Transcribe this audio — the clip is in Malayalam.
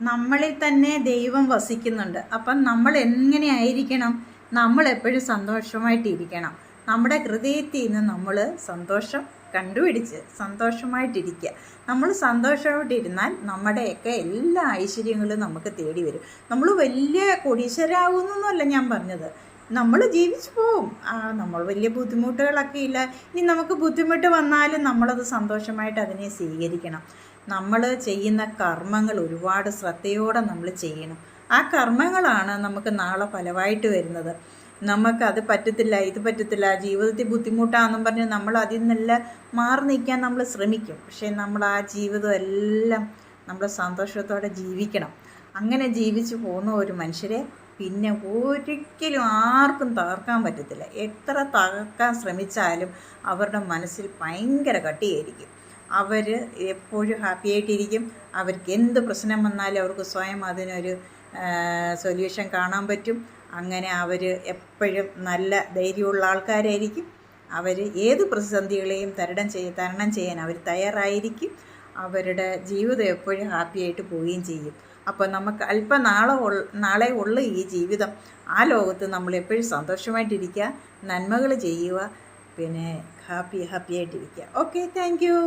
നമ്മളിൽ തന്നെ ദൈവം വസിക്കുന്നുണ്ട്. അപ്പം നമ്മൾ എങ്ങനെയായിരിക്കണം? നമ്മൾ എപ്പോഴും സന്തോഷമായിട്ടിരിക്കണം. നമ്മുടെ ഹൃദയത്തിൽ നിന്ന് നമ്മൾ സന്തോഷം കണ്ടുപിടിച്ച് സന്തോഷമായിട്ടിരിക്കുക. നമ്മൾ സന്തോഷമായിട്ടിരുന്നാൽ നമ്മുടെയൊക്കെ എല്ലാ ഐശ്വര്യങ്ങളും നമുക്ക് തേടി വരും. നമ്മൾ വലിയ കോടീശ്വരാകുന്നൊന്നുമല്ല ഞാൻ പറഞ്ഞത്. നമ്മൾ ജീവിച്ചു പോവും. നമ്മൾ വലിയ ബുദ്ധിമുട്ടുകളൊക്കെ ഇല്ല. ഇനി നമുക്ക് ബുദ്ധിമുട്ട് വന്നാലും നമ്മളത് സന്തോഷമായിട്ട് അതിനെ സ്വീകരിക്കണം. നമ്മൾ ചെയ്യുന്ന കർമ്മങ്ങൾ ഒരുപാട് ശ്രദ്ധയോടെ നമ്മൾ ചെയ്യണം. ആ കർമ്മങ്ങളാണ് നമുക്ക് നാളെ ഫലമായിട്ട് വരുന്നത്. നമുക്കത് പറ്റത്തില്ല, ഇത് പറ്റത്തില്ല, ജീവിതത്തിൽ ബുദ്ധിമുട്ടാണെന്നും പറഞ്ഞ് നമ്മൾ അതിൽ നിന്നെല്ലാം മാറി നിൽക്കാൻ നമ്മൾ ശ്രമിക്കും. പക്ഷേ നമ്മൾ ആ ജീവിതം എല്ലാം നമ്മൾ സന്തോഷത്തോടെ ജീവിക്കണം. അങ്ങനെ ജീവിച്ചു പോകുന്ന ഒരു മനുഷ്യരെ പിന്നെ ഒരിക്കലും ആർക്കും തകർക്കാൻ പറ്റത്തില്ല. എത്ര തകർക്കാൻ ശ്രമിച്ചാലും അവരുടെ മനസ്സിൽ ഭയങ്കര കട്ടിയായിരിക്കും. അവർ എപ്പോഴും ഹാപ്പി ആയിട്ടിരിക്കും. അവർക്ക് എന്ത് പ്രശ്നം വന്നാലും അവർക്ക് സ്വയം അതിനൊരു സൊല്യൂഷൻ കാണാൻ പറ്റും. അങ്ങനെ അവർ എപ്പോഴും നല്ല ധൈര്യമുള്ള ആൾക്കാരായിരിക്കും. അവർ ഏത് പ്രതിസന്ധികളെയും തരണം ചെയ്യാൻ അവർ തയ്യാറായിരിക്കും. അവരുടെ ജീവിതം എപ്പോഴും ഹാപ്പിയായിട്ട് പോവുകയും ചെയ്യും. അപ്പോൾ നമുക്ക് അല്പം നാളെ ഉള്ള ഈ ജീവിതം, ആ ലോകത്ത് നമ്മൾ എപ്പോഴും സന്തോഷമായിട്ടിരിക്കുക, നന്മകൾ ചെയ്യുക, പിന്നെ ഹാപ്പിയായിട്ടിരിക്കുക. Okay, thank you.